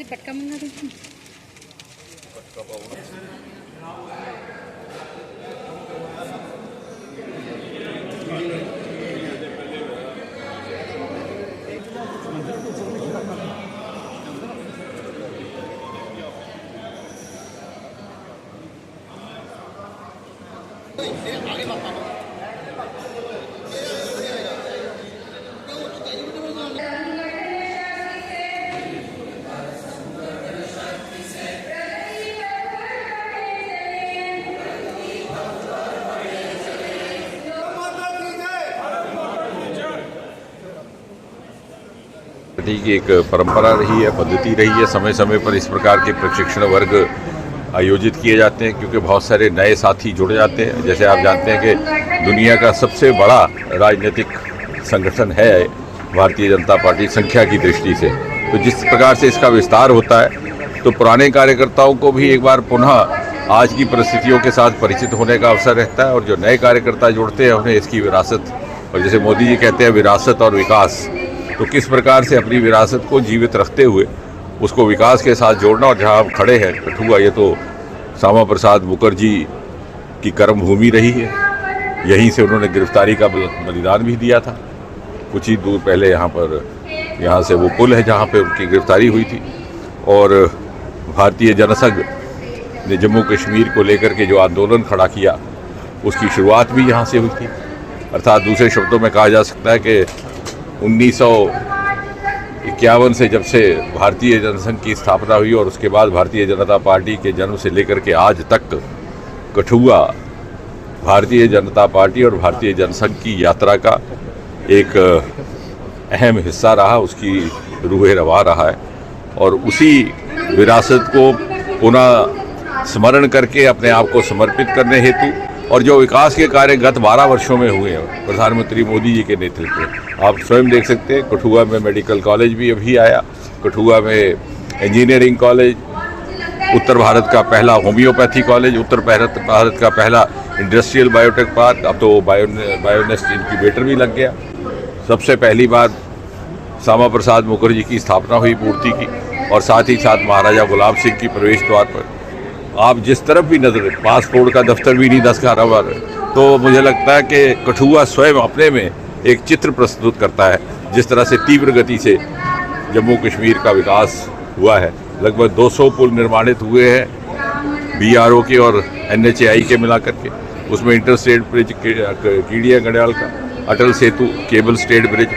पटका मंगा दो। की एक परंपरा रही है, पद्धति रही है। समय समय पर इस प्रकार के प्रशिक्षण वर्ग आयोजित किए जाते हैं क्योंकि बहुत सारे नए साथी जुड़ जाते हैं। जैसे आप जानते हैं कि दुनिया का सबसे बड़ा राजनीतिक संगठन है भारतीय जनता पार्टी संख्या की दृष्टि से, तो जिस प्रकार से इसका विस्तार होता है तो पुराने कार्यकर्ताओं को भी एक बार पुनः आज की परिस्थितियों के साथ परिचित होने का अवसर रहता है और जो नए कार्यकर्ता जुड़ते हैं उन्हें इसकी विरासत, और जैसे मोदी जी कहते हैं विरासत और विकास, तो किस प्रकार से अपनी विरासत को जीवित रखते हुए उसको विकास के साथ जोड़ना। और जहाँ हम खड़े हैं कठुआ, ये तो श्यामा प्रसाद मुखर्जी की कर्म भूमि रही है। यहीं से उन्होंने गिरफ्तारी का बलिदान भी दिया था। कुछ ही दूर पहले यहाँ से वो पुल है जहाँ पे उनकी गिरफ्तारी हुई थी। और भारतीय जनसंघ ने जम्मू कश्मीर को लेकर के जो आंदोलन खड़ा किया उसकी शुरुआत भी यहाँ से हुई थी। अर्थात दूसरे शब्दों में कहा जा सकता है कि 1951 से जब से भारतीय जनसंघ की स्थापना हुई और उसके बाद भारतीय जनता पार्टी के जन्म से लेकर के आज तक कठुआ भारतीय जनता पार्टी और भारतीय जनसंघ की यात्रा का एक अहम हिस्सा रहा, उसकी रूह रवा रहा है। और उसी विरासत को पुनः स्मरण करके अपने आप को समर्पित करने हेतु और जो विकास के कार्य गत 12 वर्षों में हुए हैं प्रधानमंत्री मोदी जी के नेतृत्व में, आप स्वयं देख सकते हैं। कठुआ में मेडिकल कॉलेज भी अभी आया, कठुआ में इंजीनियरिंग कॉलेज, उत्तर भारत का पहला होम्योपैथी कॉलेज, उत्तर भारत का पहला इंडस्ट्रियल बायोटेक पार्क, अब तो बायोनेस्ट इनक्यूबेटर भी लग गया। सबसे पहली बार श्यामा प्रसाद मुखर्जी की स्थापना हुई मूर्ति की, और साथ ही साथ महाराजा गुलाब सिंह की प्रवेश द्वार पर आप जिस तरफ भी नजर, पासपोर्ट का दफ्तर भी नहीं 10 का रबर। तो मुझे लगता है कि कठुआ स्वयं अपने में एक चित्र प्रस्तुत करता है जिस तरह से तीव्र गति से जम्मू कश्मीर का विकास हुआ है। लगभग 200 पुल निर्माणित हुए हैं BRO के और NHAI के मिलाकर के। उसमें इंटर स्टेट ब्रिज कीड़िया गढ़याल का, Atal Setu, cable stayed bridge,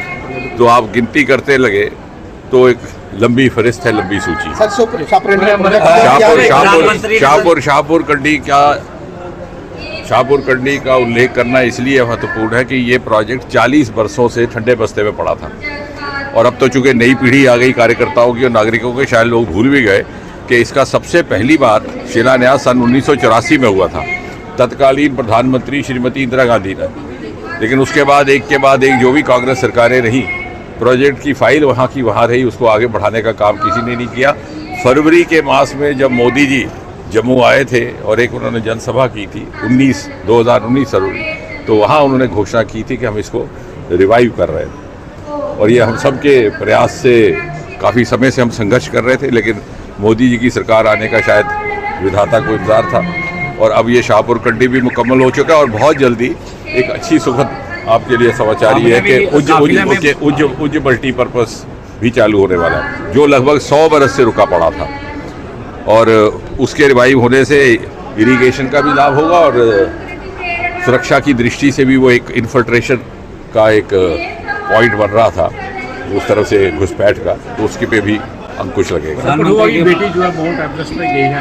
तो आप गिनती करते लगे तो एक लंबी फहरिस्त है, लंबी सूची। शाहपुर कंडी का उल्लेख करना इसलिए महत्वपूर्ण है कि ये प्रोजेक्ट 40 वर्षों से ठंडे बस्ते में पड़ा था, और अब तो चूंकि नई पीढ़ी आ गई कार्यकर्ताओं की और नागरिकों के, शायद लोग भूल भी गए कि इसका सबसे पहली बार शिलान्यास सन 1984 में हुआ था, तत्कालीन प्रधानमंत्री श्रीमती इंदिरा गांधी ने। लेकिन उसके बाद एक के बाद एक जो भी कांग्रेस सरकारें रहीं, प्रोजेक्ट की फाइल वहाँ की वहाँ रही, उसको आगे बढ़ाने का काम किसी ने नहीं किया। फरवरी के मास में जब मोदी जी जम्मू आए थे और एक उन्होंने जनसभा की थी 2019 फरवरी, तो वहाँ उन्होंने घोषणा की थी कि हम इसको रिवाइव कर रहे थे। और ये हम सब के प्रयास से काफ़ी समय से हम संघर्ष कर रहे थे, लेकिन मोदी जी की सरकार आने का शायद विधाता को इंतजार था। और अब ये शाहपुर कंडी भी मुकम्मल हो चुका है, और बहुत जल्दी एक अच्छी सुखद आपके लिए समाचार ये है कि उज्ज मल्टीपर्पज़ भी चालू होने वाला है, जो लगभग 100 बरस से रुका पड़ा था। और उसके रिवाइव होने से इरिगेशन का भी लाभ होगा और सुरक्षा की दृष्टि से भी वो एक इन्फिल्ट्रेशन का एक पॉइंट बन रहा था उस तरफ से घुसपैठ का, तो उसके पे भी अंकुश लगेगा। कठुआ की बेटी जो है माउंट एवरेस्ट पर गई है,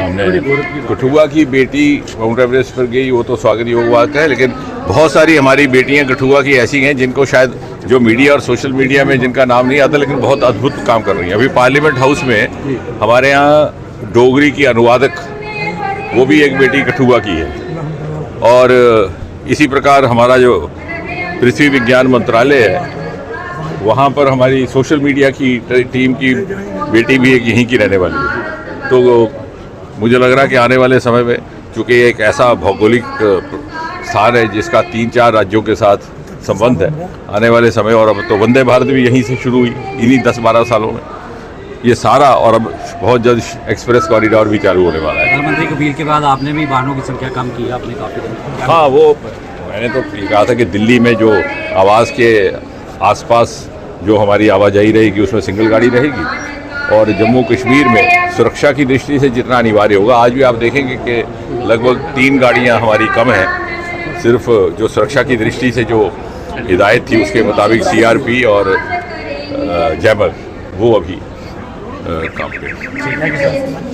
अंजलि देवी, कठुआ की बेटी माउंट एवरेस्ट पर गई, वो तो स्वागत योग्य बात है। लेकिन बहुत सारी हमारी बेटियां कठुआ की ऐसी हैं जिनको शायद जो मीडिया और सोशल मीडिया में जिनका नाम नहीं आता, लेकिन बहुत अद्भुत काम कर रही हैं। अभी पार्लियामेंट हाउस में हमारे यहाँ डोगरी की अनुवादक, वो भी एक बेटी कठुआ की है। और इसी प्रकार हमारा जो पृथ्वी विज्ञान मंत्रालय है, वहाँ पर हमारी सोशल मीडिया की टीम की बेटी भी एक यहीं की रहने वाली है। तो मुझे लग रहा है कि आने वाले समय में, चूँकि एक ऐसा भौगोलिक स्थान है जिसका 3-4 राज्यों के साथ संबंध है, आने वाले समय, और अब तो वंदे भारत भी यहीं से शुरू हुई इन्हीं 10-12 सालों में, ये सारा, और अब बहुत जल्द एक्सप्रेस कॉरिडोर भी चालू होने वाला है। प्रधानमंत्री की अपील के बाद आपने भी वाहनों की संख्या कम की है आपने काफ़ी। हाँ, वो मैंने तो ये कहा था कि दिल्ली में जो आवास के आसपास जो हमारी आवाजाही रहेगी उसमें सिंगल गाड़ी रहेगी, और जम्मू कश्मीर में सुरक्षा की दृष्टि से जितना अनिवार्य होगा, आज भी आप देखेंगे कि लगभग 3 गाड़ियाँ हमारी कम हैं, सिर्फ जो सुरक्षा की दृष्टि से जो हिदायत थी उसके मुताबिक CRP और जैमर वो अभी काम करें।